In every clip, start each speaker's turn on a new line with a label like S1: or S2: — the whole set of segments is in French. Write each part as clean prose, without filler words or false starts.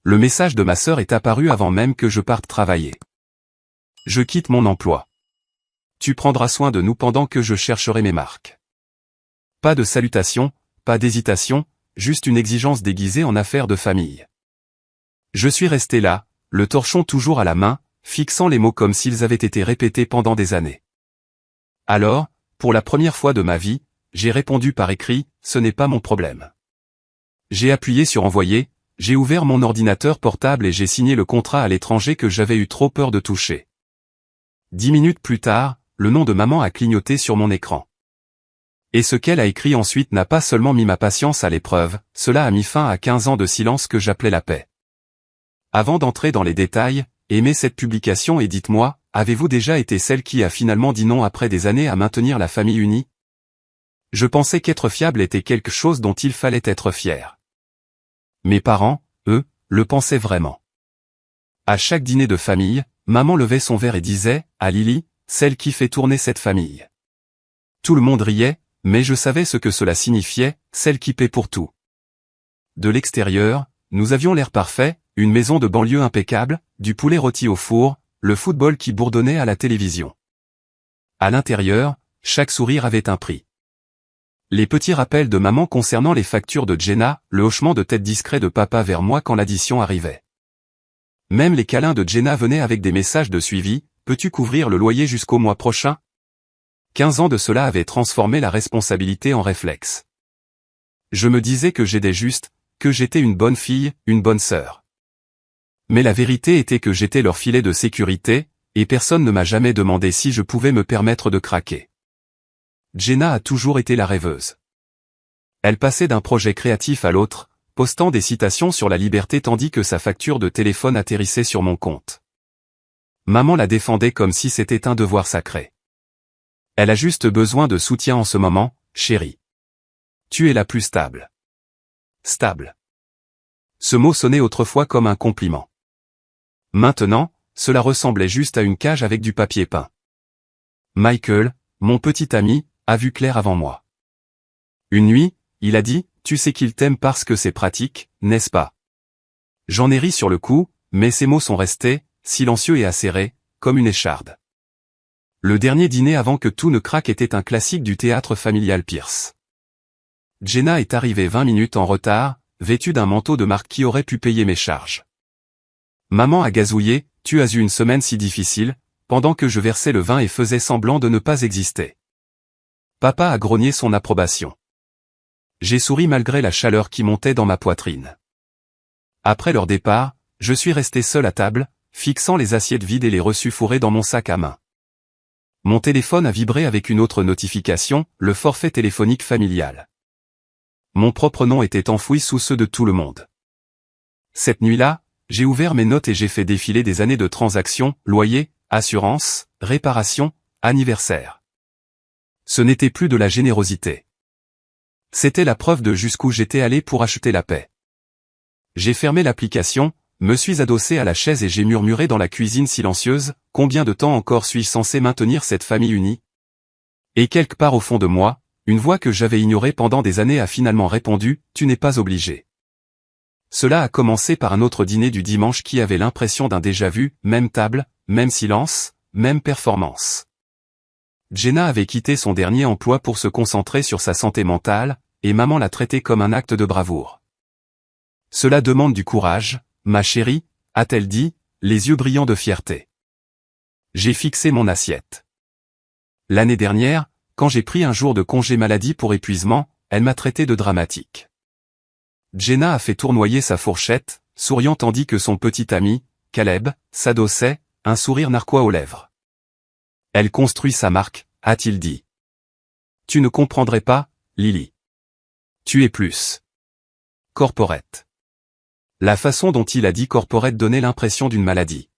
S1: le message de ma sœur est apparu avant même que je parte travailler. Je quitte mon emploi. Tu prendras soin de nous pendant que je chercherai mes marques. Pas de salutation, pas d'hésitation, juste une exigence déguisée en affaire de famille. Je suis resté là, le torchon toujours à la main, fixant les mots comme s'ils avaient été répétés pendant des années. Alors, pour la première fois de ma vie, j'ai répondu par écrit, ce n'est pas mon problème. J'ai appuyé sur envoyer, j'ai ouvert mon ordinateur portable et j'ai signé le contrat à l'étranger que j'avais eu trop peur de toucher. 10 minutes plus tard, le nom de maman a clignoté sur mon écran. Et ce qu'elle a écrit ensuite n'a pas seulement mis ma patience à l'épreuve, cela a mis fin à 15 ans de silence que j'appelais la paix. Avant d'entrer dans les détails, aimez cette publication et dites-moi, avez-vous déjà été celle qui a finalement dit non après des années à maintenir la famille unie? Je pensais qu'être fiable était quelque chose dont il fallait être fier. Mes parents, eux, le pensaient vraiment. À chaque dîner de famille, maman levait son verre et disait, « À Lily, celle qui fait tourner cette famille. » Tout le monde riait, mais je savais ce que cela signifiait, celle qui paie pour tout. De l'extérieur, nous avions l'air parfait, une maison de banlieue impeccable, du poulet rôti au four, le football qui bourdonnait à la télévision. À l'intérieur, chaque sourire avait un prix. Les petits rappels de maman concernant les factures de Jenna, le hochement de tête discret de papa vers moi quand l'addition arrivait. Même les câlins de Jenna venaient avec des messages de suivi, « Peux-tu couvrir le loyer jusqu'au mois prochain ?» 15 ans de cela avaient transformé la responsabilité en réflexe. Je me disais que j'aidais juste, que j'étais une bonne fille, une bonne sœur. Mais la vérité était que j'étais leur filet de sécurité, et personne ne m'a jamais demandé si je pouvais me permettre de craquer. Jenna a toujours été la rêveuse. Elle passait d'un projet créatif à l'autre, postant des citations sur la liberté tandis que sa facture de téléphone atterrissait sur mon compte. Maman la défendait comme si c'était un devoir sacré. Elle a juste besoin de soutien en ce moment, chérie. Tu es la plus stable. Stable. Ce mot sonnait autrefois comme un compliment. Maintenant, cela ressemblait juste à une cage avec du papier peint. Michael, mon petit ami, a vu clair avant moi. Une nuit, il a dit, tu sais qu'il t'aime parce que c'est pratique, n'est-ce pas? J'en ai ri sur le coup, mais ces mots sont restés, silencieux et acérés, comme une écharde. Le dernier dîner avant que tout ne craque était un classique du théâtre familial Pierce. Jenna est arrivée 20 minutes en retard, vêtue d'un manteau de marque qui aurait pu payer mes charges. Maman a gazouillé, tu as eu une semaine si difficile, pendant que je versais le vin et faisais semblant de ne pas exister. Papa a grogné son approbation. J'ai souri malgré la chaleur qui montait dans ma poitrine. Après leur départ, je suis resté seul à table, fixant les assiettes vides et les reçus fourrés dans mon sac à main. Mon téléphone a vibré avec une autre notification, le forfait téléphonique familial. Mon propre nom était enfoui sous ceux de tout le monde. Cette nuit-là, j'ai ouvert mes notes et j'ai fait défiler des années de transactions, loyer, assurance, réparation, anniversaire. Ce n'était plus de la générosité. C'était la preuve de jusqu'où j'étais allé pour acheter la paix. J'ai fermé l'application, me suis adossé à la chaise et j'ai murmuré dans la cuisine silencieuse, combien de temps encore suis-je censé maintenir cette famille unie? Et quelque part au fond de moi, une voix que j'avais ignorée pendant des années a finalement répondu, tu n'es pas obligé. Cela a commencé par un autre dîner du dimanche qui avait l'impression d'un déjà-vu, même table, même silence, même performance. Jenna avait quitté son dernier emploi pour se concentrer sur sa santé mentale, et maman l'a traité comme un acte de bravoure. Cela demande du courage, ma chérie, a-t-elle dit, les yeux brillants de fierté. J'ai fixé mon assiette. L'année dernière, quand j'ai pris un jour de congé maladie pour épuisement, elle m'a traité de dramatique. Jenna a fait tournoyer sa fourchette, souriant tandis que son petit ami, Caleb, s'adossait, un sourire narquois aux lèvres. Elle construit sa marque, a-t-il dit. Tu ne comprendrais pas, Lily. Tu es plus corporate. La façon dont il a dit corporate donnait l'impression d'une maladie.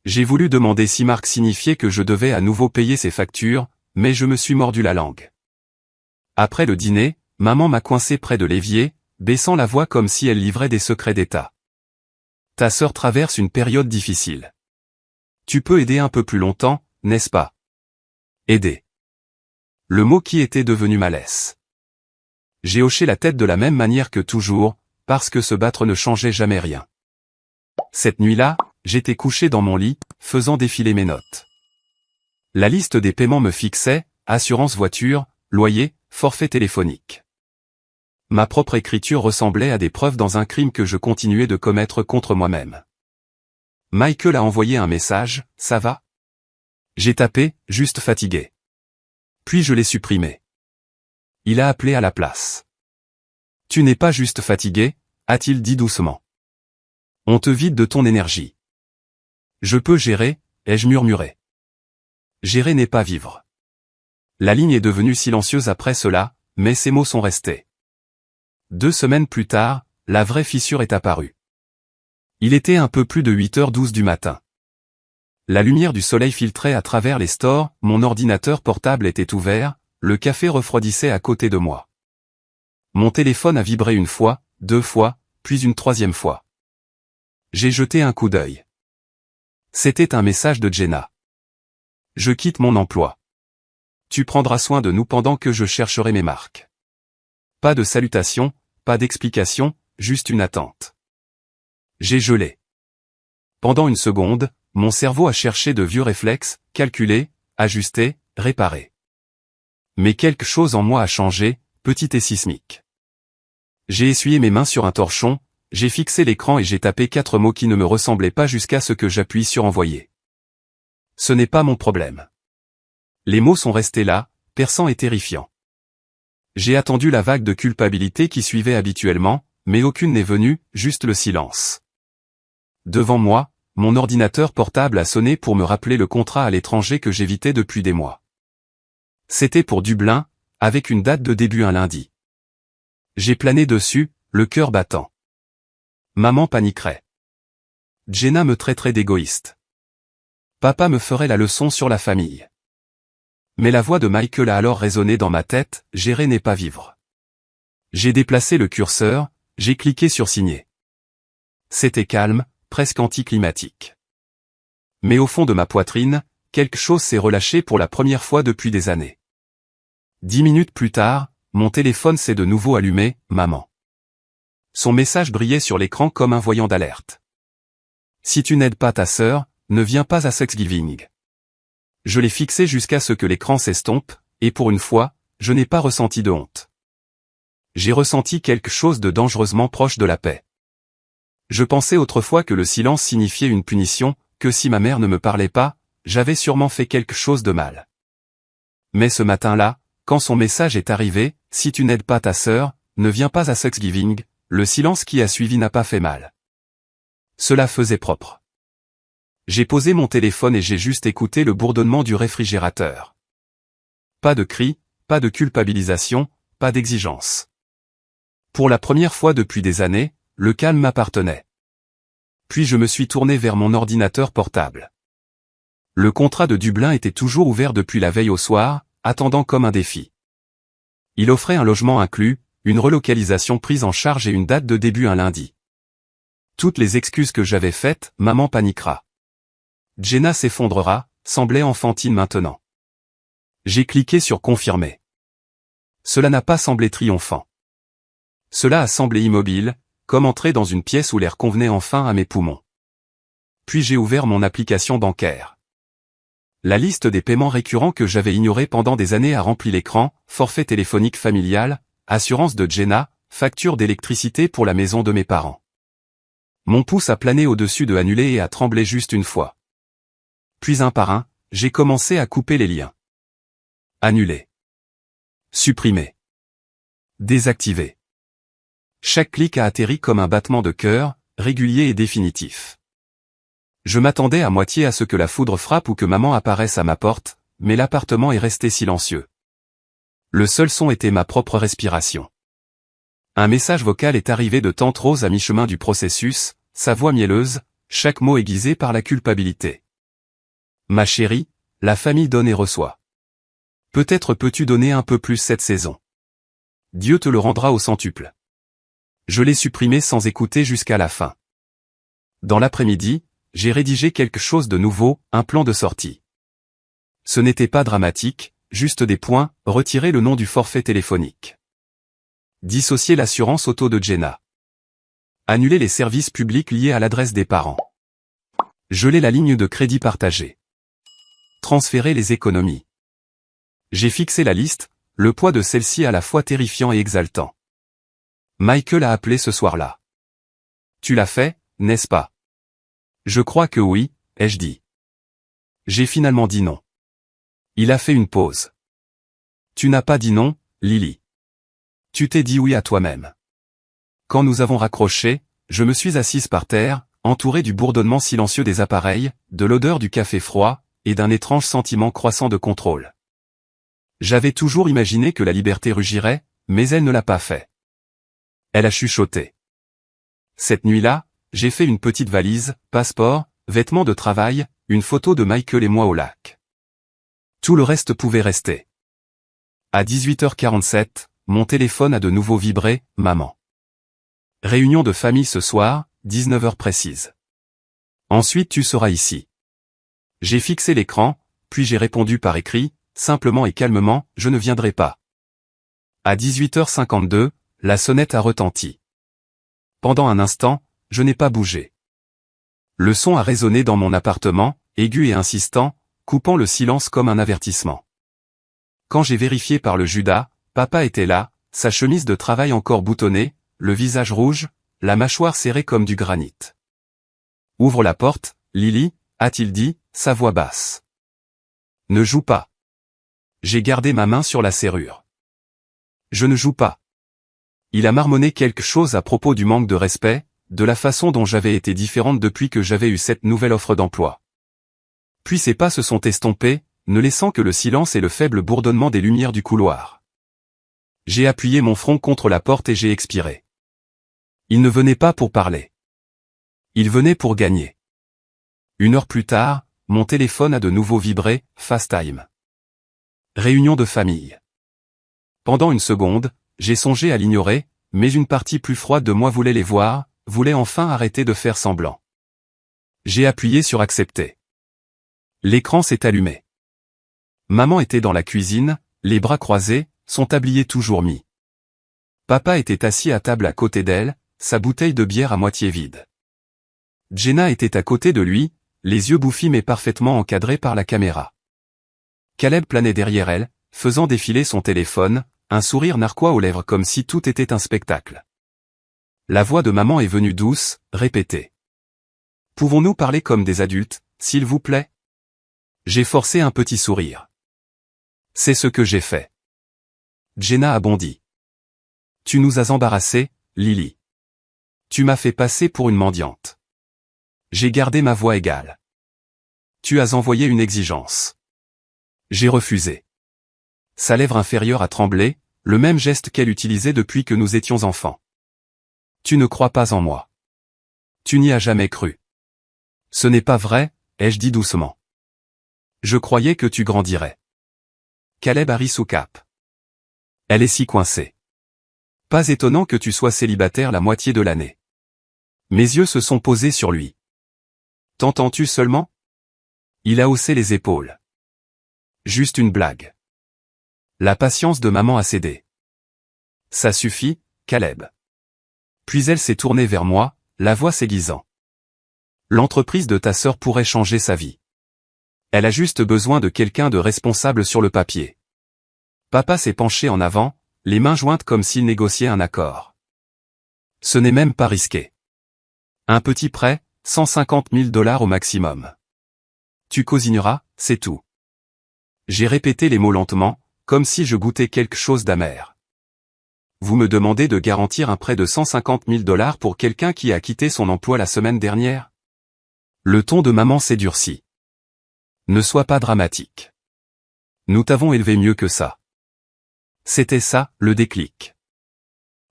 S1: J'ai voulu demander si marque signifiait que je devais à nouveau payer ses factures, mais je me suis mordu la langue. Après le dîner, maman m'a coincé près de l'évier, baissant la voix comme si elle livrait des secrets d'État. Ta sœur traverse une période difficile. Tu peux aider un peu plus longtemps, n'est-ce pas? Aider. Le mot qui était devenu malaise. J'ai hoché la tête de la même manière que toujours, parce que se battre ne changeait jamais rien. Cette nuit-là, j'étais couché dans mon lit, faisant défiler mes notes. La liste des paiements me fixait, assurance voiture, loyer, forfait téléphonique. Ma propre écriture ressemblait à des preuves dans un crime que je continuais de commettre contre moi-même. Michael a envoyé un message, ça va? J'ai tapé, juste fatigué. Puis je l'ai supprimé. Il a appelé à la place. Tu n'es pas juste fatigué, a-t-il dit doucement. On te vide de ton énergie. Je peux gérer, ai-je murmuré. Gérer n'est pas vivre. La ligne est devenue silencieuse après cela, mais ces mots sont restés. 2 semaines plus tard, la vraie fissure est apparue. Il était un peu plus de 8h12 du matin. La lumière du soleil filtrait à travers les stores, mon ordinateur portable était ouvert, le café refroidissait à côté de moi. Mon téléphone a vibré 1 fois, 2 fois, puis une 3e fois. J'ai jeté un coup d'œil. C'était un message de Jenna. Je quitte mon emploi. Tu prendras soin de nous pendant que je chercherai mes marques. Pas de salutation, pas d'explication, juste une attente. J'ai gelé. Pendant 1 seconde, mon cerveau a cherché de vieux réflexes, calculer, ajuster, réparer. Mais quelque chose en moi a changé, petit et sismique. J'ai essuyé mes mains sur un torchon, j'ai fixé l'écran et j'ai tapé 4 mots qui ne me ressemblaient pas jusqu'à ce que j'appuie sur envoyer. Ce n'est pas mon problème. Les mots sont restés là, perçants et terrifiants. J'ai attendu la vague de culpabilité qui suivait habituellement, mais aucune n'est venue, juste le silence. Devant moi, mon ordinateur portable a sonné pour me rappeler le contrat à l'étranger que j'évitais depuis des mois. C'était pour Dublin, avec une date de début un lundi. J'ai plané dessus, le cœur battant. Maman paniquerait. Jenna me traiterait d'égoïste. Papa me ferait la leçon sur la famille. Mais la voix de Michael a alors résonné dans ma tête, gérer n'est pas vivre. J'ai déplacé le curseur, j'ai cliqué sur signer. C'était calme, presque anticlimatique. Mais au fond de ma poitrine, quelque chose s'est relâché pour la première fois depuis des années. 10 minutes plus tard, mon téléphone s'est de nouveau allumé, maman. Son message brillait sur l'écran comme un voyant d'alerte. Si tu n'aides pas ta sœur, ne viens pas à Thanksgiving. Je l'ai fixé jusqu'à ce que l'écran s'estompe, et pour une fois, je n'ai pas ressenti de honte. J'ai ressenti quelque chose de dangereusement proche de la paix. Je pensais autrefois que le silence signifiait une punition, que si ma mère ne me parlait pas, j'avais sûrement fait quelque chose de mal. Mais ce matin-là, quand son message est arrivé, si tu n'aides pas ta sœur, ne viens pas à Thanksgiving, le silence qui a suivi n'a pas fait mal. Cela faisait propre. J'ai posé mon téléphone et j'ai juste écouté le bourdonnement du réfrigérateur. Pas de cris, pas de culpabilisation, pas d'exigence. Pour la première fois depuis des années, le calme m'appartenait. Puis je me suis tourné vers mon ordinateur portable. Le contrat de Dublin était toujours ouvert depuis la veille au soir, attendant comme un défi. Il offrait un logement inclus, une relocalisation prise en charge et une date de début un lundi. Toutes les excuses que j'avais faites, maman paniquera. Jenna s'effondrera, semblait enfantine maintenant. J'ai cliqué sur confirmer. Cela n'a pas semblé triomphant. Cela a semblé immobile, comme entrer dans une pièce où l'air convenait enfin à mes poumons. Puis j'ai ouvert mon application bancaire. La liste des paiements récurrents que j'avais ignorés pendant des années a rempli l'écran, forfait téléphonique familial, assurance de Jenna, facture d'électricité pour la maison de mes parents. Mon pouce a plané au-dessus de annuler et a tremblé juste une fois. Puis un par un, j'ai commencé à couper les liens. Annuler. Supprimer. Désactiver. Chaque clic a atterri comme un battement de cœur, régulier et définitif. Je m'attendais à moitié à ce que la foudre frappe ou que maman apparaisse à ma porte, mais l'appartement est resté silencieux. Le seul son était ma propre respiration. Un message vocal est arrivé de tante Rose à mi-chemin du processus, sa voix mielleuse, chaque mot aiguisé par la culpabilité. Ma chérie, la famille donne et reçoit. Peut-être peux-tu donner un peu plus cette saison. Dieu te le rendra au centuple. Je l'ai supprimé sans écouter jusqu'à la fin. Dans l'après-midi, j'ai rédigé quelque chose de nouveau, un plan de sortie. Ce n'était pas dramatique, juste des points, retirer le nom du forfait téléphonique. Dissocier l'assurance auto de Jenna. Annuler les services publics liés à l'adresse des parents. Geler la ligne de crédit partagée. Transférer les économies. J'ai fixé la liste, le poids de celle-ci à la fois terrifiant et exaltant. Michael a appelé ce soir-là. Tu l'as fait, n'est-ce pas? Je crois que oui, ai-je dit. J'ai finalement dit non. Il a fait une pause. Tu n'as pas dit non, Lily. Tu t'es dit oui à toi-même. Quand nous avons raccroché, je me suis assise par terre, entourée du bourdonnement silencieux des appareils, de l'odeur du café froid, et d'un étrange sentiment croissant de contrôle. J'avais toujours imaginé que la liberté rugirait, mais elle ne l'a pas fait. Elle a chuchoté. Cette nuit-là, j'ai fait une petite valise, passeport, vêtements de travail, une photo de Michael et moi au lac. Tout le reste pouvait rester. À 18h47, mon téléphone a de nouveau vibré, maman. Réunion de famille ce soir, 19h précise. Ensuite tu seras ici. J'ai fixé l'écran, puis j'ai répondu par écrit, simplement et calmement, je ne viendrai pas. À 18h52, la sonnette a retenti. Pendant un instant, je n'ai pas bougé. Le son a résonné dans mon appartement, aigu et insistant, coupant le silence comme un avertissement. Quand j'ai vérifié par le Judas, papa était là, sa chemise de travail encore boutonnée, le visage rouge, la mâchoire serrée comme du granit. Ouvre la porte, Lily, a-t-il dit, sa voix basse. Ne joue pas. J'ai gardé ma main sur la serrure. Je ne joue pas. Il a marmonné quelque chose à propos du manque de respect, de la façon dont j'avais été différente depuis que j'avais eu cette nouvelle offre d'emploi. Puis ses pas se sont estompés, ne laissant que le silence et le faible bourdonnement des lumières du couloir. J'ai appuyé mon front contre la porte et j'ai expiré. Il ne venait pas pour parler. Il venait pour gagner. 1 heure plus tard, mon téléphone a de nouveau vibré, FaceTime. Réunion de famille. Pendant une seconde, j'ai songé à l'ignorer, mais une partie plus froide de moi voulait les voir, voulait enfin arrêter de faire semblant. J'ai appuyé sur accepter. L'écran s'est allumé. Maman était dans la cuisine, les bras croisés, son tablier toujours mis. Papa était assis à table à côté d'elle, sa bouteille de bière à moitié vide. Jenna était à côté de lui, les yeux bouffis mais parfaitement encadrés par la caméra. Caleb planait derrière elle, faisant défiler son téléphone, un sourire narquois aux lèvres comme si tout était un spectacle. La voix de maman est venue douce, répétée. « Pouvons-nous parler comme des adultes, s'il vous plaît ?» J'ai forcé un petit sourire. C'est ce que j'ai fait. Jenna a bondi. « Tu nous as embarrassés, Lily. Tu m'as fait passer pour une mendiante. » J'ai gardé ma voix égale. « Tu as envoyé une exigence. » J'ai refusé. Sa lèvre inférieure a tremblé, le même geste qu'elle utilisait depuis que nous étions enfants. « Tu ne crois pas en moi. Tu n'y as jamais cru. » Ce n'est pas vrai, ai-je dit doucement. Je croyais que tu grandirais. Caleb a ri sous cap. Elle est si coincée. Pas étonnant que tu sois célibataire la moitié de l'année. Mes yeux se sont posés sur lui. T'entends-tu seulement? Il a haussé les épaules. Juste une blague. La patience de maman a cédé. Ça suffit, Caleb. Puis elle s'est tournée vers moi, la voix s'aiguisant. L'entreprise de ta sœur pourrait changer sa vie. Elle a juste besoin de quelqu'un de responsable sur le papier. Papa s'est penché en avant, les mains jointes comme s'il négociait un accord. Ce n'est même pas risqué. Un petit prêt, 150 000 $ au maximum. Tu cosigneras, c'est tout. J'ai répété les mots lentement, comme si je goûtais quelque chose d'amer. Vous me demandez de garantir un prêt de 150 000 $ pour quelqu'un qui a quitté son emploi la semaine dernière? Le ton de maman s'est durci. Ne sois pas dramatique. Nous t'avons élevé mieux que ça. C'était ça, le déclic.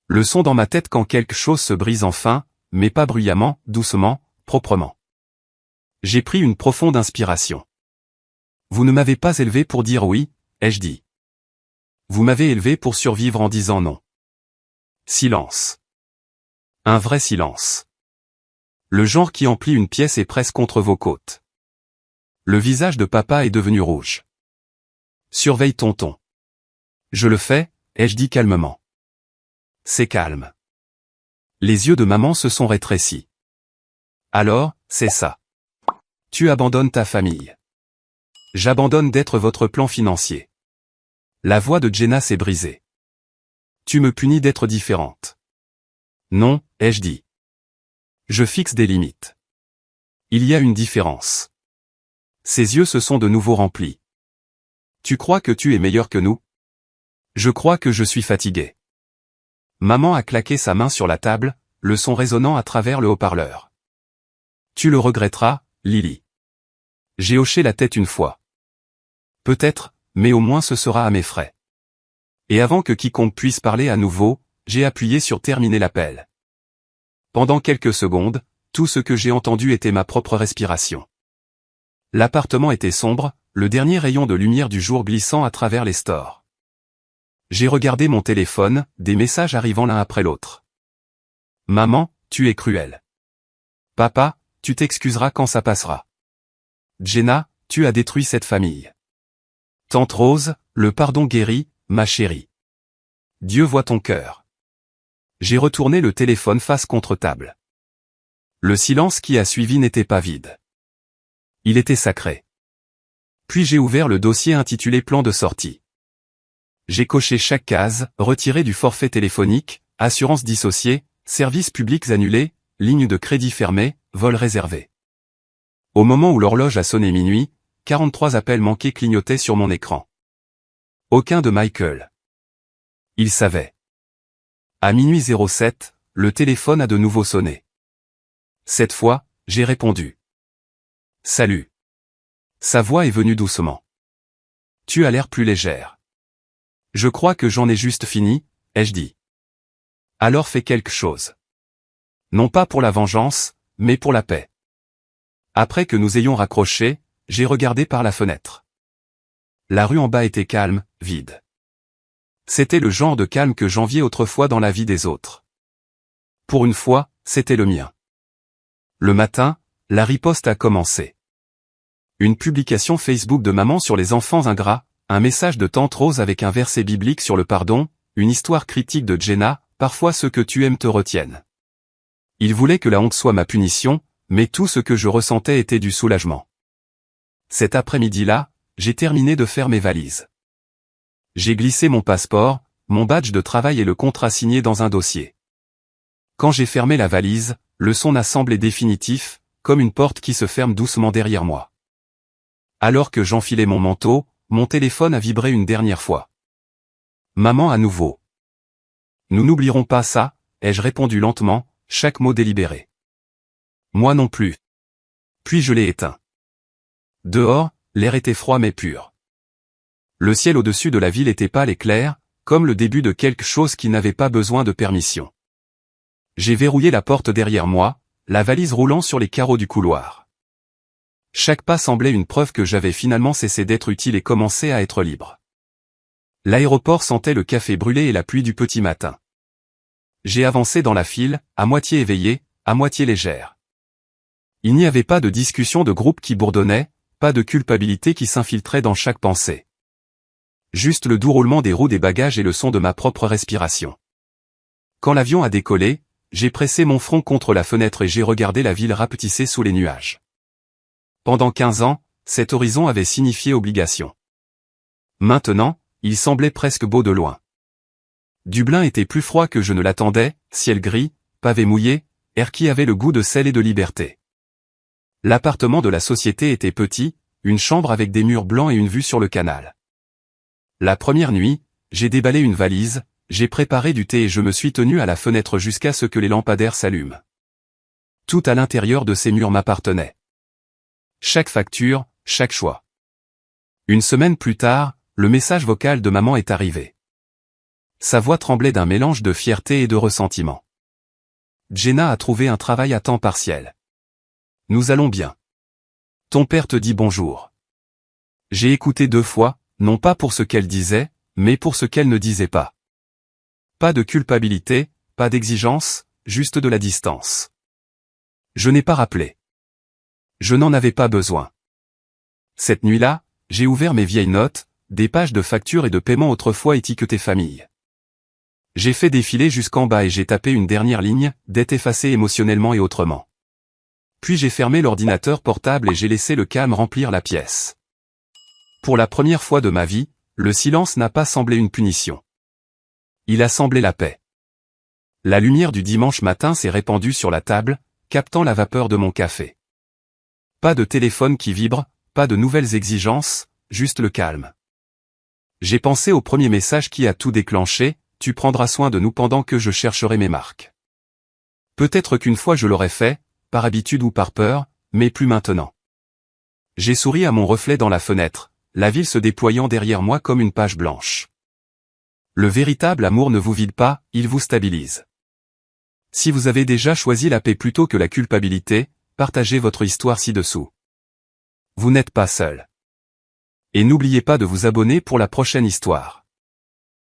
S1: Le son dans ma tête quand quelque chose se brise enfin, mais pas bruyamment, doucement, proprement. J'ai pris une profonde inspiration. Vous ne m'avez pas élevé pour dire oui, ai-je dit. Vous m'avez élevé pour survivre en disant non. Silence. Un vrai silence. Le genre qui emplit une pièce et presse contre vos côtes. Le visage de papa est devenu rouge. Surveille ton ton. Je le fais, ai-je dit calmement. C'est calme. Les yeux de maman se sont rétrécis. Alors, c'est ça. Tu abandonnes ta famille. J'abandonne d'être votre plan financier. La voix de Jenna s'est brisée. Tu me punis d'être différente. Non, ai-je dit. Je fixe des limites. Il y a une différence. Ses yeux se sont de nouveau remplis. Tu crois que tu es meilleur que nous? Je crois que je suis fatigué. Maman a claqué sa main sur la table, le son résonnant à travers le haut-parleur. Tu le regretteras, Lily. J'ai hoché la tête une fois. Peut-être, mais au moins ce sera à mes frais. Et avant que quiconque puisse parler à nouveau, j'ai appuyé sur terminer l'appel. Pendant quelques secondes, tout ce que j'ai entendu était ma propre respiration. L'appartement était sombre, le dernier rayon de lumière du jour glissant à travers les stores. J'ai regardé mon téléphone, des messages arrivant l'un après l'autre. Maman, tu es cruelle. Papa, tu t'excuseras quand ça passera. Jenna, tu as détruit cette famille. Tante Rose, le pardon guérit, ma chérie. Dieu voit ton cœur. J'ai retourné le téléphone face contre table. Le silence qui a suivi n'était pas vide. Il était sacré. Puis j'ai ouvert le dossier intitulé Plan de sortie. J'ai coché chaque case, retiré du forfait téléphonique, assurance dissociée, services publics annulés, ligne de crédit fermée, vol réservé. Au moment où l'horloge a sonné minuit, 43 appels manqués clignotaient sur mon écran. Aucun de Michael. Il savait. À minuit 07, le téléphone a de nouveau sonné. Cette fois, j'ai répondu. Salut. Sa voix est venue doucement. Tu as l'air plus légère. Je crois que j'en ai juste fini, ai-je dit. Alors fais quelque chose. Non pas pour la vengeance, mais pour la paix. Après que nous ayons raccroché, j'ai regardé par la fenêtre. La rue en bas était calme, vide. C'était le genre de calme que j'enviais autrefois dans la vie des autres. Pour une fois, c'était le mien. Le matin, la riposte a commencé. Une publication Facebook de maman sur les enfants ingrats, un message de tante Rose avec un verset biblique sur le pardon, une histoire critique de Jenna, parfois ceux que tu aimes te retiennent. Il voulait que la honte soit ma punition, mais tout ce que je ressentais était du soulagement. Cet après-midi-là, j'ai terminé de faire mes valises. J'ai glissé mon passeport, mon badge de travail et le contrat signé dans un dossier. Quand j'ai fermé la valise, le son a semblé définitif, comme une porte qui se ferme doucement derrière moi. Alors que j'enfilais mon manteau, mon téléphone a vibré une dernière fois. Maman à nouveau. Nous n'oublierons pas ça, ai-je répondu lentement, chaque mot délibéré. Moi non plus. Puis je l'ai éteint. Dehors, l'air était froid mais pur. Le ciel au-dessus de la ville était pâle et clair, comme le début de quelque chose qui n'avait pas besoin de permission. J'ai verrouillé la porte derrière moi, la valise roulant sur les carreaux du couloir. Chaque pas semblait une preuve que j'avais finalement cessé d'être utile et commençé à être libre. L'aéroport sentait le café brûlé et la pluie du petit matin. J'ai avancé dans la file, à moitié éveillée, à moitié légère. Il n'y avait pas de discussion de groupe qui bourdonnait, pas de culpabilité qui s'infiltrait dans chaque pensée. Juste le doux roulement des roues des bagages et le son de ma propre respiration. Quand l'avion a décollé, j'ai pressé mon front contre la fenêtre et j'ai regardé la ville rapetisser sous les nuages. Pendant 15 ans, cet horizon avait signifié obligation. Maintenant, il semblait presque beau de loin. Dublin était plus froid que je ne l'attendais, ciel gris, pavé mouillé, air qui avait le goût de sel et de liberté. L'appartement de la société était petit, une chambre avec des murs blancs et une vue sur le canal. La première nuit, j'ai déballé une valise, j'ai préparé du thé et je me suis tenu à la fenêtre jusqu'à ce que les lampadaires s'allument. Tout à l'intérieur de ces murs m'appartenait. Chaque facture, chaque choix. Une semaine plus tard, le message vocal de maman est arrivé. Sa voix tremblait d'un mélange de fierté et de ressentiment. Jenna a trouvé un travail à temps partiel. Nous allons bien. Ton père te dit bonjour. J'ai écouté 2 fois, non pas pour ce qu'elle disait, mais pour ce qu'elle ne disait pas. Pas de culpabilité, pas d'exigence, juste de la distance. Je n'ai pas rappelé. Je n'en avais pas besoin. Cette nuit-là, j'ai ouvert mes vieilles notes, des pages de factures et de paiements autrefois étiquetées famille. J'ai fait défiler jusqu'en bas et j'ai tapé une dernière ligne, d'être effacé émotionnellement et autrement. Puis j'ai fermé l'ordinateur portable et j'ai laissé le calme remplir la pièce. Pour la première fois de ma vie, le silence n'a pas semblé une punition. Il a semblé la paix. La lumière du dimanche matin s'est répandue sur la table, captant la vapeur de mon café. Pas de téléphone qui vibre, pas de nouvelles exigences, juste le calme. J'ai pensé au premier message qui a tout déclenché, tu prendras soin de nous pendant que je chercherai mes marques. Peut-être qu'une fois je l'aurais fait, par habitude ou par peur, mais plus maintenant. J'ai souri à mon reflet dans la fenêtre, la ville se déployant derrière moi comme une page blanche. Le véritable amour ne vous vide pas, il vous stabilise. Si vous avez déjà choisi la paix plutôt que la culpabilité, partagez votre histoire ci-dessous. Vous n'êtes pas seul. Et n'oubliez pas de vous abonner pour la prochaine histoire.